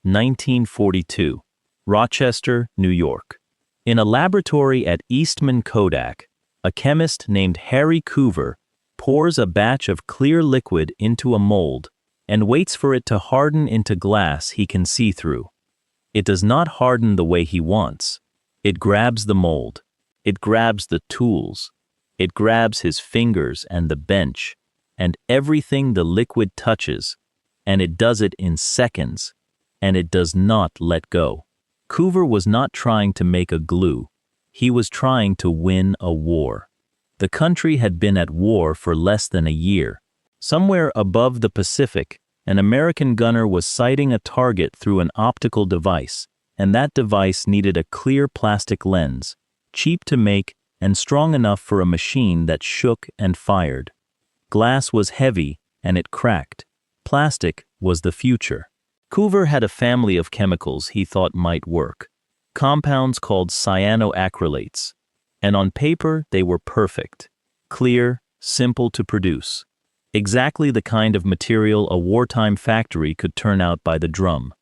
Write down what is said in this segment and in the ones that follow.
1942, Rochester, New York. In a laboratory at Eastman Kodak, a chemist named Harry Coover pours a batch of clear liquid into a mold and waits for it to harden into glass he can see through. It does not harden the way he wants. It grabs the mold. It grabs the tools. It grabs his fingers and the bench and everything the liquid touches, and it does it in seconds, and it does not let go. Coover was not trying to make a glue. He was trying to win a war. The country had been at war for less than a year. Somewhere above the Pacific, an American gunner was sighting a target through an optical device, and that device needed a clear plastic lens, cheap to make and strong enough for a machine that shook and fired. Glass was heavy, and it cracked. Plastic was the future. Coover had a family of chemicals he thought might work, compounds called cyanoacrylates, and on paper they were perfect, clear, simple to produce, exactly the kind of material a wartime factory could turn out by the drum.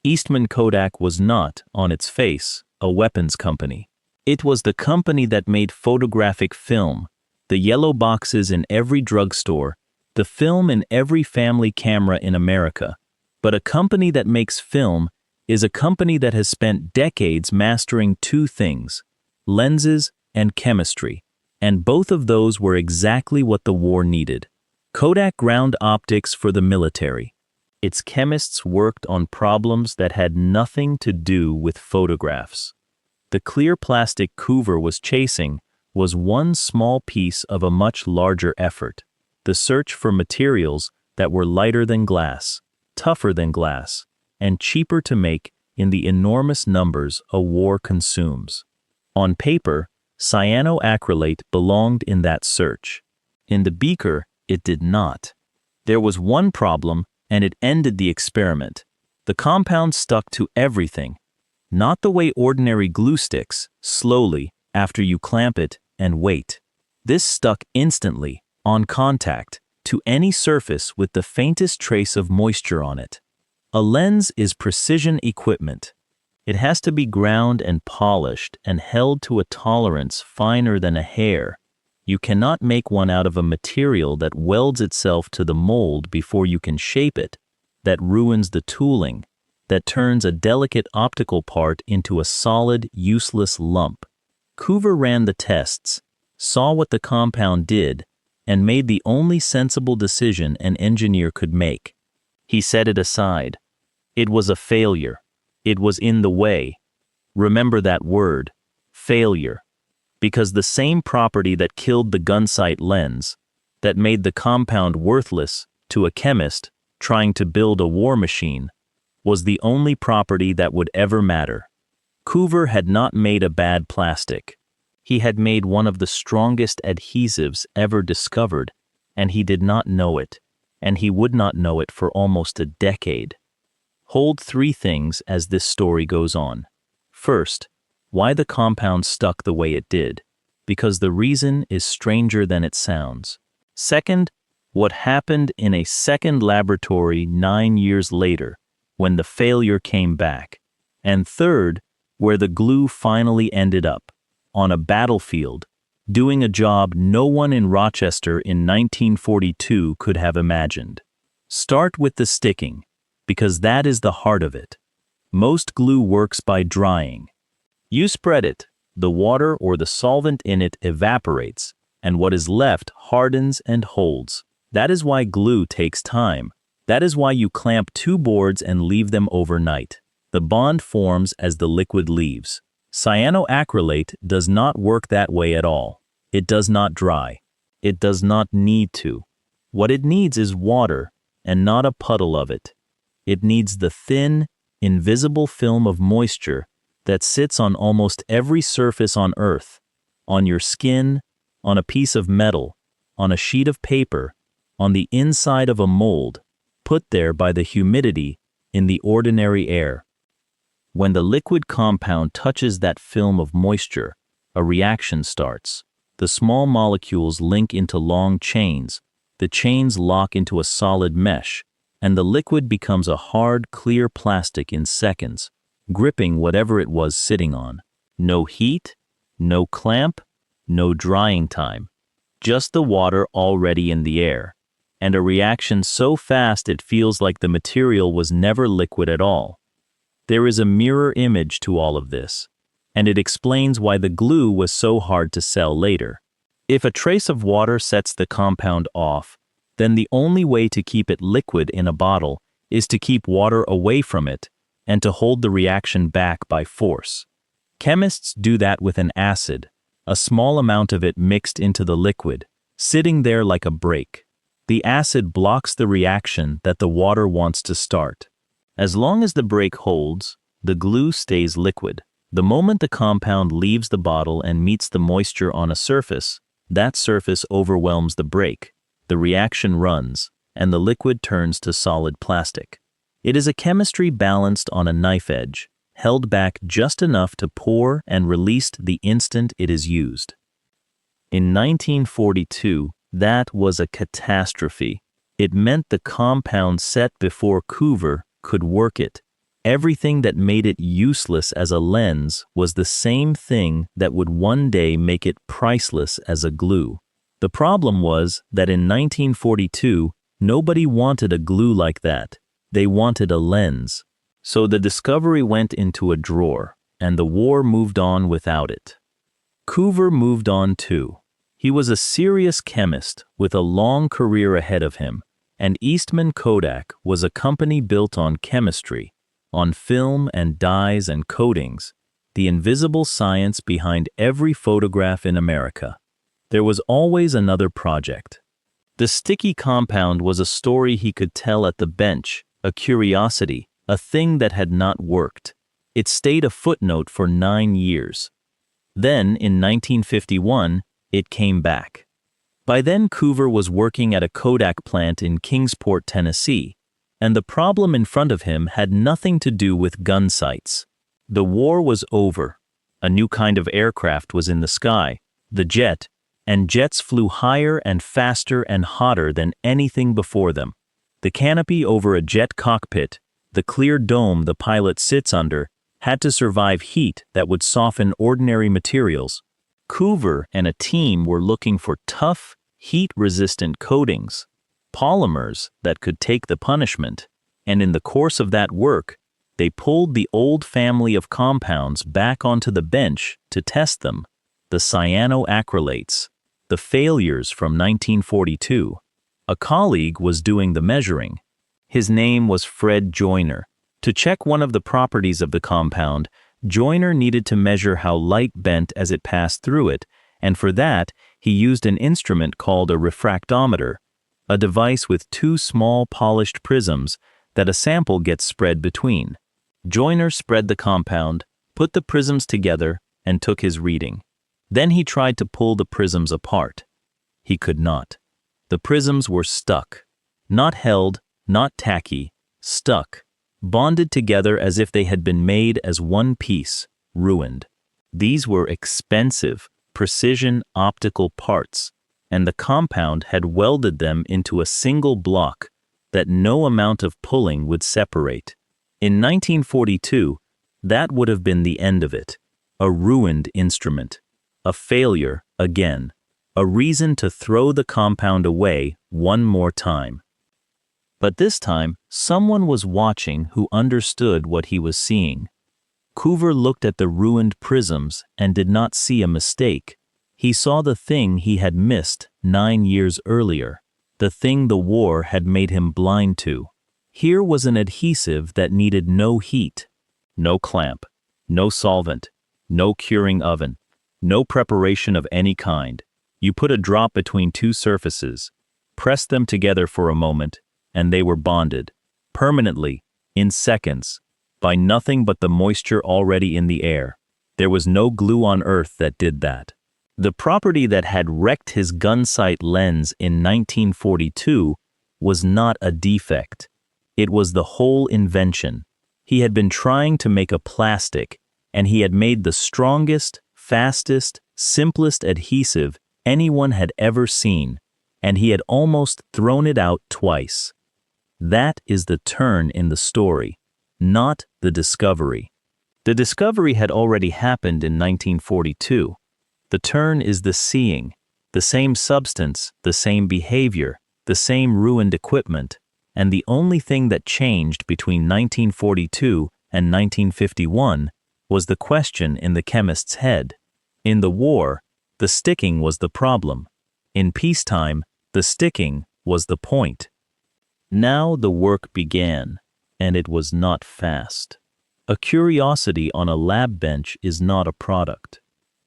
Eastman Kodak was not, on its face, a weapons company. It was the company that made photographic film, the yellow boxes in every drugstore, the film in every family camera in America. But a company that makes film is a company that has spent decades mastering two things, lenses and chemistry, and both of those were exactly what the war needed. Kodak ground optics for the military. Its chemists worked on problems that had nothing to do with photographs. The clear plastic Coover was chasing was one small piece of a much larger effort, the search for materials that were lighter than glass, tougher than glass, and cheaper to make in the enormous numbers a war consumes. On paper, cyanoacrylate belonged in that search. In the beaker, it did not. There was one problem, and it ended the experiment. The compound stuck to everything, not the way ordinary glue sticks, slowly, after you clamp it and wait. This stuck instantly, on contact, to any surface with the faintest trace of moisture on it. A lens is precision equipment. It has to be ground and polished and held to a tolerance finer than a hair. You cannot make one out of a material that welds itself to the mold before you can shape it, that ruins the tooling, that turns a delicate optical part into a solid, useless lump. Coover ran the tests, saw what the compound did, and made the only sensible decision an engineer could make. He set it aside. It was a failure. It was in the way. Remember that word, failure. Because the same property that killed the gunsight lens, that made the compound worthless to a chemist trying to build a war machine, was the only property that would ever matter. Coover had not made a bad plastic. He had made one of the strongest adhesives ever discovered, and he did not know it, and he would not know it for almost a decade. Hold three things as this story goes on. First, why the compound stuck the way it did, because the reason is stranger than it sounds. Second, what happened in a second laboratory 9 years later, when the failure came back. And third, where the glue finally ended up, on a battlefield, doing a job no one in Rochester in 1942 could have imagined. Start with the sticking, because that is the heart of it. Most glue works by drying. You spread it, the water or the solvent in it evaporates, and what is left hardens and holds. That is why glue takes time. That is why you clamp two boards and leave them overnight. The bond forms as the liquid leaves. Cyanoacrylate does not work that way at all. It does not dry. It does not need to. What it needs is water, and not a puddle of it. It needs the thin, invisible film of moisture that sits on almost every surface on Earth, on your skin, on a piece of metal, on a sheet of paper, on the inside of a mold, put there by the humidity in the ordinary air. When the liquid compound touches that film of moisture, a reaction starts. The small molecules link into long chains. The chains lock into a solid mesh, and the liquid becomes a hard, clear plastic in seconds, gripping whatever it was sitting on. No heat, no clamp, no drying time. Just the water already in the air, and a reaction so fast it feels like the material was never liquid at all. There is a mirror image to all of this, and it explains why the glue was so hard to sell later. If a trace of water sets the compound off, then the only way to keep it liquid in a bottle is to keep water away from it and to hold the reaction back by force. Chemists do that with an acid, a small amount of it mixed into the liquid, sitting there like a brake. The acid blocks the reaction that the water wants to start. As long as the brake holds, the glue stays liquid. The moment the compound leaves the bottle and meets the moisture on a surface, that surface overwhelms the brake, the reaction runs, and the liquid turns to solid plastic. It is a chemistry balanced on a knife edge, held back just enough to pour and released the instant it is used. In 1942, that was a catastrophe. It meant the compound set before Coover could work it. Everything that made it useless as a lens was the same thing that would one day make it priceless as a glue. The problem was that in 1942, nobody wanted a glue like that. They wanted a lens. So the discovery went into a drawer, and the war moved on without it. Coover moved on too. He was a serious chemist with a long career ahead of him, and Eastman Kodak was a company built on chemistry, on film and dyes and coatings, the invisible science behind every photograph in America. There was always another project. The sticky compound was a story he could tell at the bench, a curiosity, a thing that had not worked. It stayed a footnote for 9 years. Then, in 1951, it came back. By then, Coover was working at a Kodak plant in Kingsport, Tennessee, and the problem in front of him had nothing to do with gun sights. The war was over. A new kind of aircraft was in the sky, the jet, and jets flew higher and faster and hotter than anything before them. The canopy over a jet cockpit, the clear dome the pilot sits under, had to survive heat that would soften ordinary materials. Coover and a team were looking for tough, heat-resistant coatings, polymers that could take the punishment, and in the course of that work, they pulled the old family of compounds back onto the bench to test them, the cyanoacrylates, the failures from 1942. A colleague was doing the measuring. His name was Fred Joyner. To check one of the properties of the compound, Joyner needed to measure how light bent as it passed through it, and for that, he used an instrument called a refractometer, a device with 2 small polished prisms that a sample gets spread between. Joyner spread the compound, put the prisms together, and took his reading. Then he tried to pull the prisms apart. He could not. The prisms were stuck. Not held, not tacky, stuck, bonded together as if they had been made as one piece, ruined. These were expensive, precision optical parts, and the compound had welded them into a single block that no amount of pulling would separate. In 1942, that would have been the end of it. A ruined instrument. A failure again. A reason to throw the compound away one more time. But this time, someone was watching who understood what he was seeing. Coover looked at the ruined prisms and did not see a mistake. He saw the thing he had missed 9 years earlier, the thing the war had made him blind to. Here was an adhesive that needed no heat, no clamp, no solvent, no curing oven, no preparation of any kind. You put a drop between 2 surfaces, pressed them together for a moment, and they were bonded, permanently, in seconds, by nothing but the moisture already in the air. There was no glue on earth that did that. The property that had wrecked his gunsight lens in 1942 was not a defect. It was the whole invention. He had been trying to make a plastic, and he had made the strongest, fastest, simplest adhesive anyone had ever seen, and he had almost thrown it out twice. That is the turn in the story, not the discovery. The discovery had already happened in 1942. The turn is the seeing, the same substance, the same behavior, the same ruined equipment, and the only thing that changed between 1942 and 1951 was the question in the chemist's head. In the war, the sticking was the problem. In peacetime, the sticking was the point. Now the work began, and it was not fast. A curiosity on a lab bench is not a product.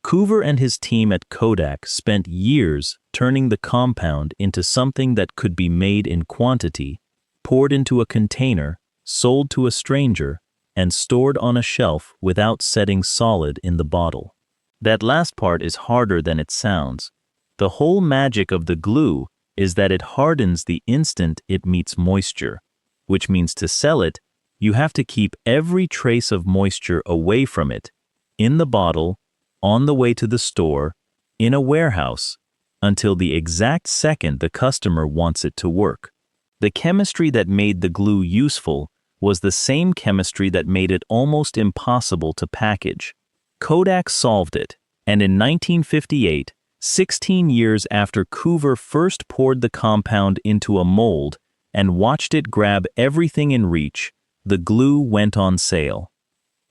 Coover and his team at Kodak spent years turning the compound into something that could be made in quantity, poured into a container, sold to a stranger, and stored on a shelf without setting solid in the bottle. That last part is harder than it sounds. The whole magic of the glue is that it hardens the instant it meets moisture, which means to sell it, you have to keep every trace of moisture away from it, in the bottle, on the way to the store, in a warehouse, until the exact second the customer wants it to work. The chemistry that made the glue useful was the same chemistry that made it almost impossible to package. Kodak solved it, and in 1958, 16 years after Coover first poured the compound into a mold and watched it grab everything in reach, the glue went on sale.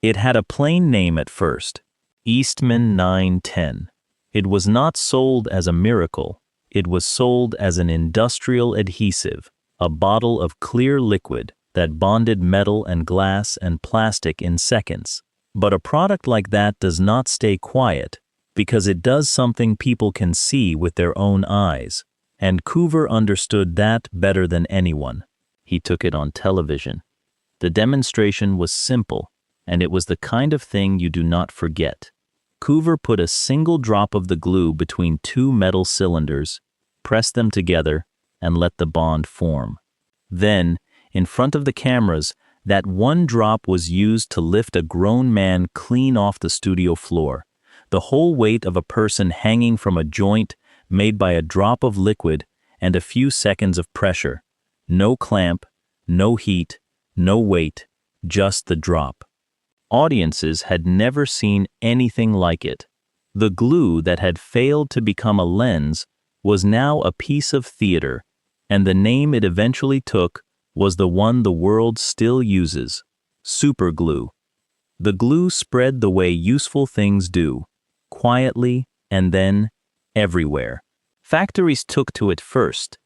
It had a plain name at first, Eastman 910. It was not sold as a miracle, it was sold as an industrial adhesive, a bottle of clear liquid that bonded metal and glass and plastic in seconds. But a product like that does not stay quiet, because it does something people can see with their own eyes, and Coover understood that better than anyone. He took it on television. The demonstration was simple, and it was the kind of thing you do not forget. Coover put a single drop of the glue between two metal cylinders, pressed them together, and let the bond form. Then, in front of the cameras, that one drop was used to lift a grown man clean off the studio floor. The whole weight of a person hanging from a joint made by a drop of liquid and a few seconds of pressure. No clamp, no heat, no weight, just the drop. Audiences had never seen anything like it. The glue that had failed to become a lens was now a piece of theater, and the name it eventually took was the one the world still uses, superglue. The glue spread the way useful things do, quietly and then everywhere. Factories took to it first,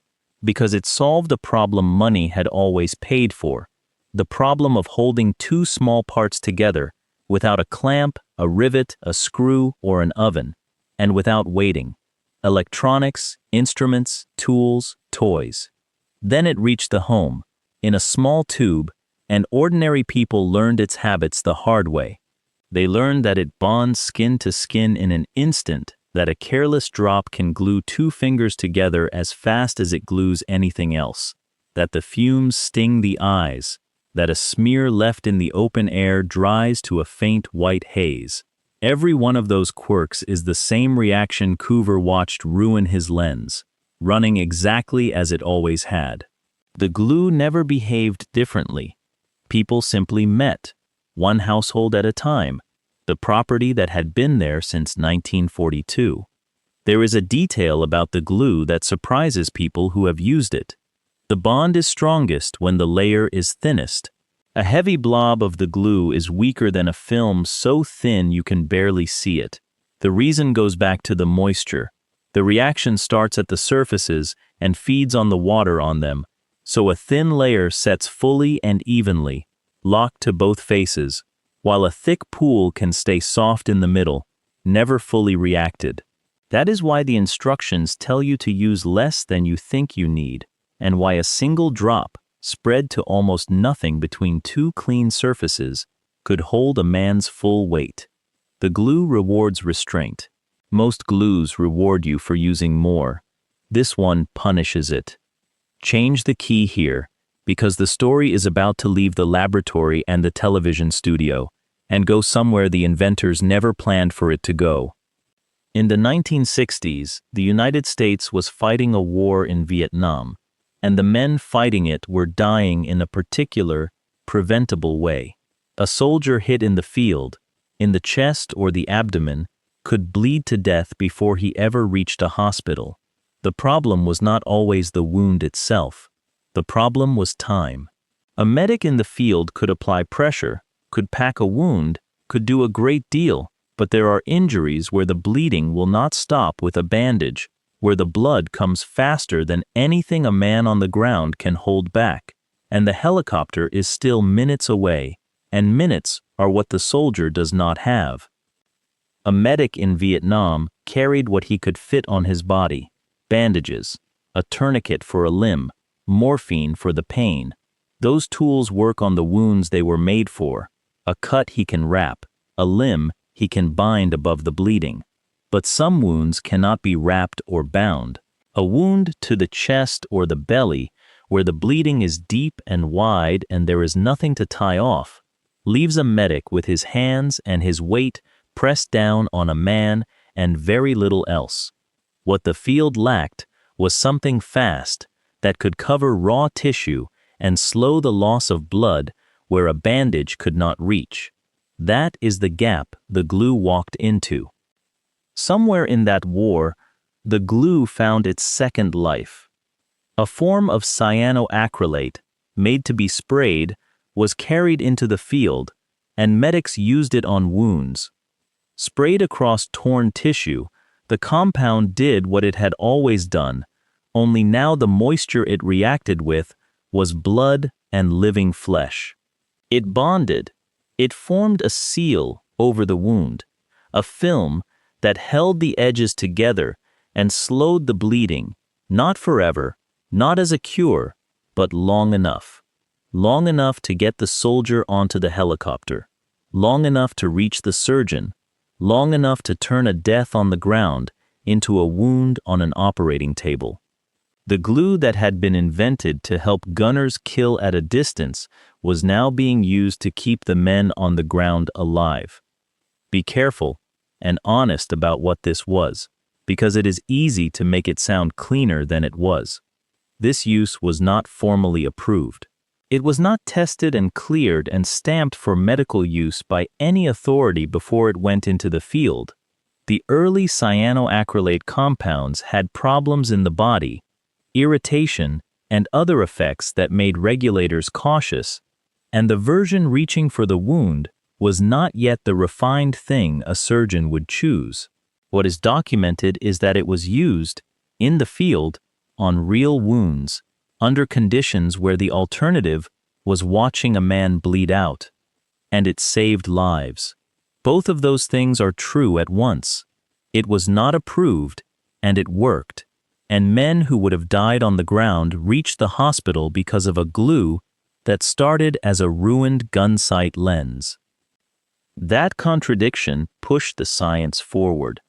because it solved a problem money had always paid for, the problem of holding two small parts together without a clamp, a rivet, a screw, or an oven, and without waiting. Electronics, instruments, tools, toys. Then it reached the home, in a small tube, and ordinary people learned its habits the hard way. They learned that it bonds skin to skin in an instant, that a careless drop can glue two fingers together as fast as it glues anything else, that the fumes sting the eyes, that a smear left in the open air dries to a faint white haze. Every one of those quirks is the same reaction Coover watched ruin his lens, running exactly as it always had. The glue never behaved differently. People simply met, one household at a time, the property that had been there since 1942. There is a detail about the glue that surprises people who have used it. The bond is strongest when the layer is thinnest. A heavy blob of the glue is weaker than a film so thin you can barely see it. The reason goes back to the moisture. The reaction starts at the surfaces and feeds on the water on them, so a thin layer sets fully and evenly, locked to both faces, while a thick pool can stay soft in the middle, never fully reacted. That is why the instructions tell you to use less than you think you need, and why a single drop, spread to almost nothing between two clean surfaces, could hold a man's full weight. The glue rewards restraint. Most glues reward you for using more. This one punishes it. Change the key here, because the story is about to leave the laboratory and the television studio, and go somewhere the inventors never planned for it to go. In the 1960s, the United States was fighting a war in Vietnam. and the men fighting it were dying in a particular, preventable way. A soldier hit in the field, in the chest or the abdomen, could bleed to death before he ever reached a hospital. The problem was not always the wound itself. The problem was time. A medic in the field could apply pressure, could pack a wound, could do a great deal, but there are injuries where the bleeding will not stop with a bandage, where the blood comes faster than anything a man on the ground can hold back, and the helicopter is still minutes away, and minutes are what the soldier does not have. A medic in Vietnam carried what he could fit on his body: bandages, a tourniquet for a limb, morphine for the pain. Those tools work on the wounds they were made for. A cut he can wrap, a limb he can bind above the bleeding. But some wounds cannot be wrapped or bound. A wound to the chest or the belly, where the bleeding is deep and wide and there is nothing to tie off, leaves a medic with his hands and his weight pressed down on a man and very little else. What the field lacked was something fast that could cover raw tissue and slow the loss of blood where a bandage could not reach. That is the gap the glue walked into. Somewhere in that war, the glue found its second life. A form of cyanoacrylate, made to be sprayed, was carried into the field, and medics used it on wounds. Sprayed across torn tissue, the compound did what it had always done, only now the moisture it reacted with was blood and living flesh. It bonded. It formed a seal over the wound, a film that held the edges together and slowed the bleeding, not forever, not as a cure, but long enough. Long enough to get the soldier onto the helicopter, long enough to reach the surgeon, long enough to turn a death on the ground into a wound on an operating table. The glue that had been invented to help gunners kill at a distance was now being used to keep the men on the ground alive. Be careful and honest about what this was, because it is easy to make it sound cleaner than it was. This use was not formally approved. It was not tested and cleared and stamped for medical use by any authority before it went into the field. The early cyanoacrylate compounds had problems in the body, irritation, and other effects that made regulators cautious, and the version reaching for the wound was not yet the refined thing a surgeon would choose. What is documented is that it was used, in the field, on real wounds, under conditions where the alternative was watching a man bleed out. And it saved lives. Both of those things are true at once. It was not approved, and it worked. And men who would have died on the ground reached the hospital because of a glue that started as a ruined gunsight lens. That contradiction pushed the science forward.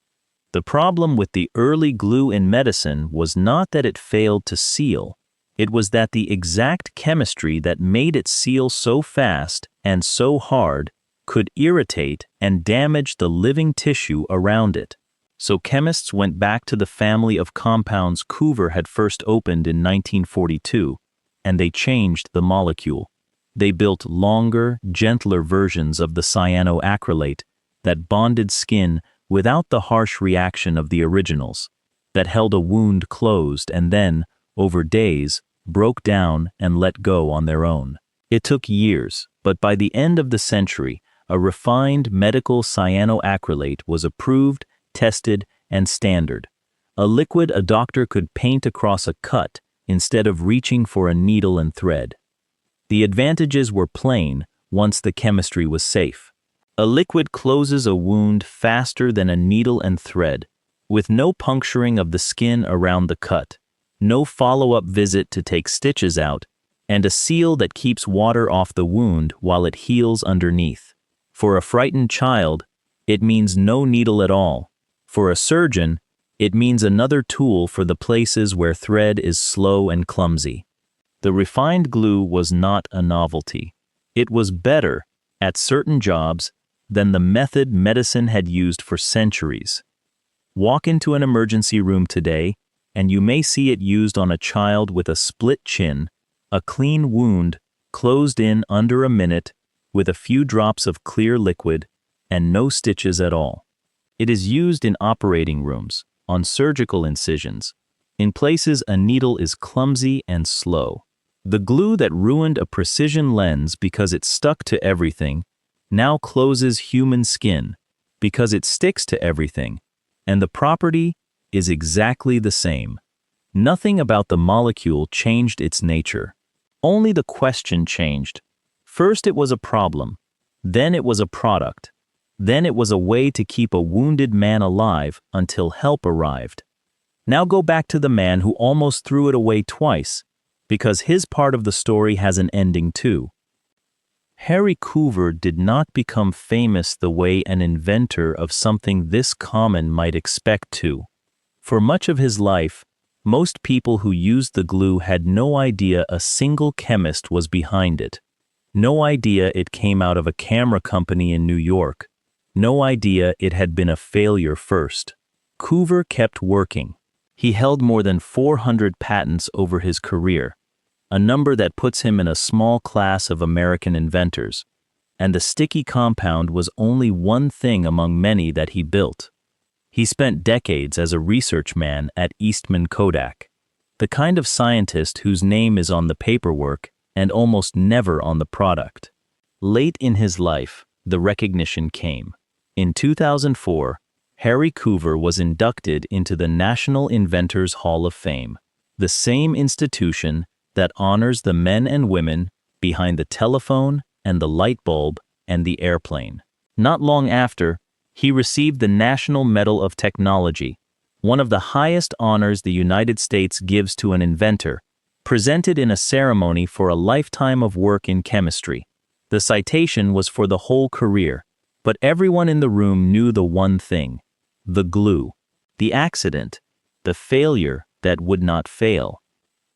The problem with the early glue in medicine was not that it failed to seal. It was that the exact chemistry that made it seal so fast and so hard could irritate and damage the living tissue around it. So chemists went back to the family of compounds Coover had first opened in 1942, and they changed the molecule. They built longer, gentler versions of the cyanoacrylate that bonded skin without the harsh reaction of the originals, that held a wound closed and then, over days, broke down and let go on their own. It took years, but by the end of the century, a refined medical cyanoacrylate was approved, tested, and standard. A liquid a doctor could paint across a cut instead of reaching for a needle and thread. The advantages were plain once the chemistry was safe. A liquid closes a wound faster than a needle and thread, with no puncturing of the skin around the cut, no follow-up visit to take stitches out, and a seal that keeps water off the wound while it heals underneath. For a frightened child, it means no needle at all. For a surgeon, it means another tool for the places where thread is slow and clumsy. The refined glue was not a novelty. It was better, at certain jobs, than the method medicine had used for centuries. Walk into an emergency room today, and you may see it used on a child with a split chin, a clean wound, closed in under a minute, with a few drops of clear liquid, and no stitches at all. It is used in operating rooms, on surgical incisions, in places a needle is clumsy and slow. The glue that ruined a precision lens because it stuck to everything now closes human skin because it sticks to everything, and the property is exactly the same. Nothing about the molecule changed its nature. Only the question changed. First it was a problem, then it was a product, then it was a way to keep a wounded man alive until help arrived. Now go back to the man who almost threw it away twice, because his part of the story has an ending too. Harry Coover did not become famous the way an inventor of something this common might expect to. For much of his life, most people who used the glue had no idea a single chemist was behind it. No idea it came out of a camera company in New York. No idea it had been a failure first. Coover kept working. He held more than 400 patents over his career, a number that puts him in a small class of American inventors. And the sticky compound was only one thing among many that he built. He spent decades as a research man at Eastman Kodak, the kind of scientist whose name is on the paperwork and almost never on the product. Late in his life, the recognition came. In 2004, Harry Coover was inducted into the National Inventors Hall of Fame, the same institution that honors the men and women behind the telephone and the light bulb and the airplane. Not long after, he received the National Medal of Technology, one of the highest honors the United States gives to an inventor, presented in a ceremony for a lifetime of work in chemistry. The citation was for the whole career, but everyone in the room knew the one thing: the glue, the accident, the failure that would not fail.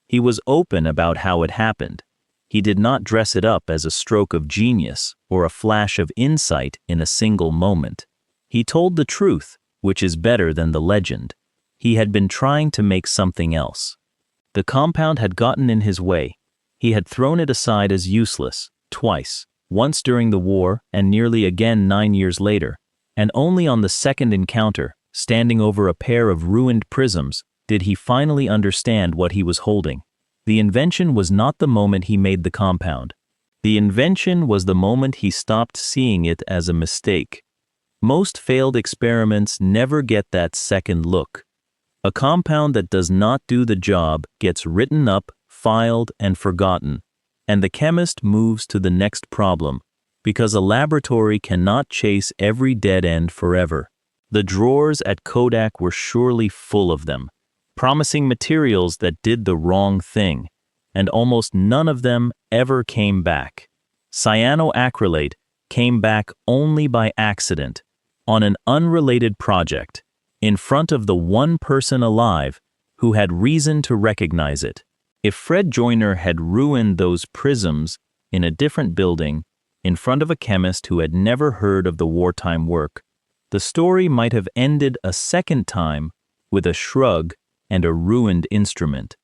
He was open about how it happened. He did not dress it up as a stroke of genius or a flash of insight in a single moment. He told the truth, which is better than the legend. He had been trying to make something else. The compound had gotten in his way. He had thrown it aside as useless, twice, once during the war and nearly again 9 years later, and only on the second encounter, standing over a pair of ruined prisms, did he finally understand what he was holding. The invention was not the moment he made the compound. The invention was the moment he stopped seeing it as a mistake. Most failed experiments never get that second look. A compound that does not do the job gets written up, filed, and forgotten, and the chemist moves to the next problem, because a laboratory cannot chase every dead end forever. The drawers at Kodak were surely full of them, promising materials that did the wrong thing, and almost none of them ever came back. Cyanoacrylate came back only by accident, on an unrelated project, in front of the one person alive who had reason to recognize it. If Fred Joyner had ruined those prisms in a different building, in front of a chemist who had never heard of the wartime work, the story might have ended a second time with a shrug and a ruined instrument.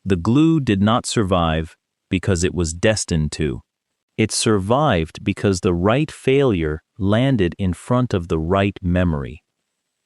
The glue did not survive because it was destined to. It survived because the right failure landed in front of the right memory.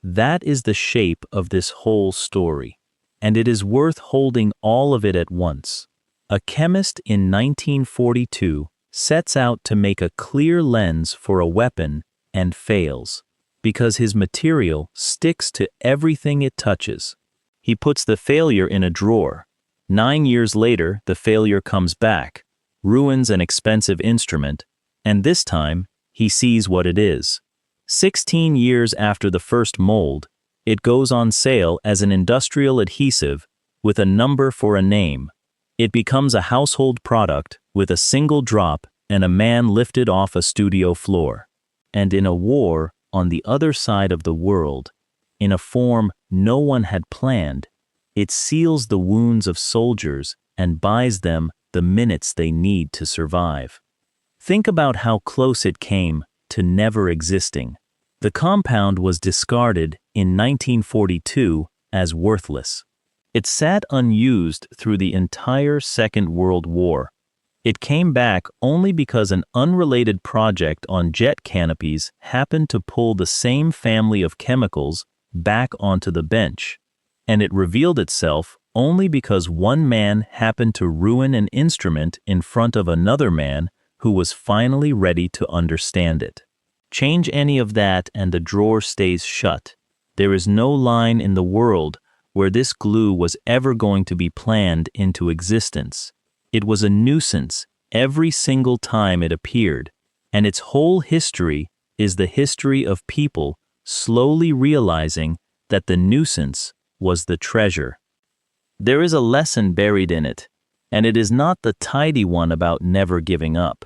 That is the shape of this whole story, and it is worth holding all of it at once. A chemist in 1942 sets out to make a clear lens for a weapon and fails, because his material sticks to everything it touches. He puts the failure in a drawer. 9 years later, the failure comes back, ruins an expensive instrument, and this time, he sees what it is. 16 years after the first mold, it goes on sale as an industrial adhesive with a number for a name. It becomes a household product with a single drop and a man lifted off a studio floor. And in a war on the other side of the world, in a form no one had planned, it seals the wounds of soldiers and buys them the minutes they need to survive. Think about how close it came to never existing. The compound was discarded in 1942 as worthless. It sat unused through the entire Second World War. It came back only because an unrelated project on jet canopies happened to pull the same family of chemicals back onto the bench, and it revealed itself only because one man happened to ruin an instrument in front of another man who was finally ready to understand it. Change any of that and the drawer stays shut. There is no line in the world where this glue was ever going to be planned into existence. It was a nuisance every single time it appeared, and its whole history is the history of people slowly realizing that the nuisance was the treasure. There is a lesson buried in it, and it is not the tidy one about never giving up.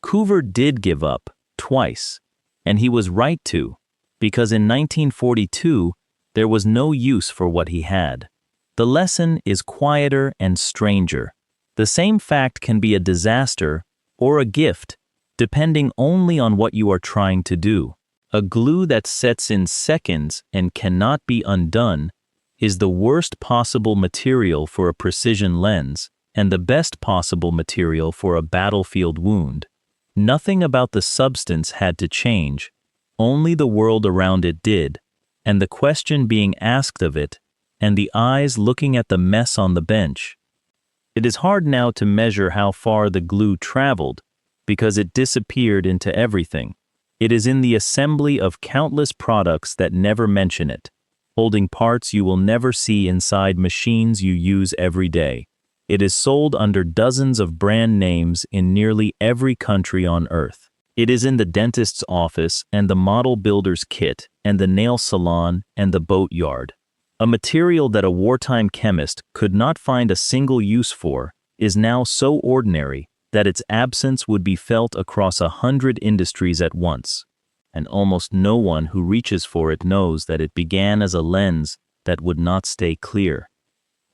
Coover did give up, twice, and he was right to, because in 1942, there was no use for what he had. The lesson is quieter and stranger. The same fact can be a disaster or a gift, depending only on what you are trying to do. A glue that sets in seconds and cannot be undone is the worst possible material for a precision lens and the best possible material for a battlefield wound. Nothing about the substance had to change, only the world around it did, and the question being asked of it, and the eyes looking at the mess on the bench. It is hard now to measure how far the glue traveled, because it disappeared into everything. It is in the assembly of countless products that never mention it, holding parts you will never see inside machines you use every day. It is sold under dozens of brand names in nearly every country on Earth. It is in the dentist's office and the model builder's kit and the nail salon and the boat yard. A material that a wartime chemist could not find a single use for is now so ordinary that its absence would be felt across 100 industries at once, and almost no one who reaches for it knows that it began as a lens that would not stay clear.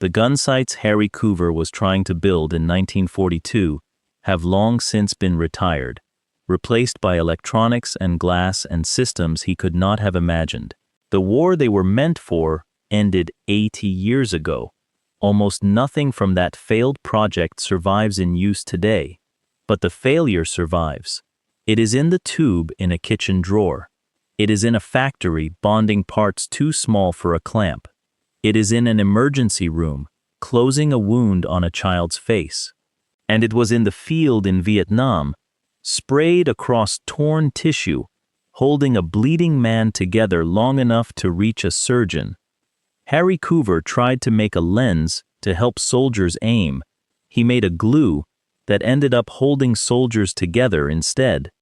The gunsights Harry Coover was trying to build in 1942 have long since been retired, replaced by electronics and glass and systems he could not have imagined. The war they were meant for ended 80 years ago. Almost nothing from that failed project survives in use today, but the failure survives. It is in the tube in a kitchen drawer. It is in a factory bonding parts too small for a clamp. It is in an emergency room, closing a wound on a child's face. And it was in the field in Vietnam, sprayed across torn tissue, holding a bleeding man together long enough to reach a surgeon. Harry Coover tried to make a lens to help soldiers aim. He made a glue that ended up holding soldiers together instead.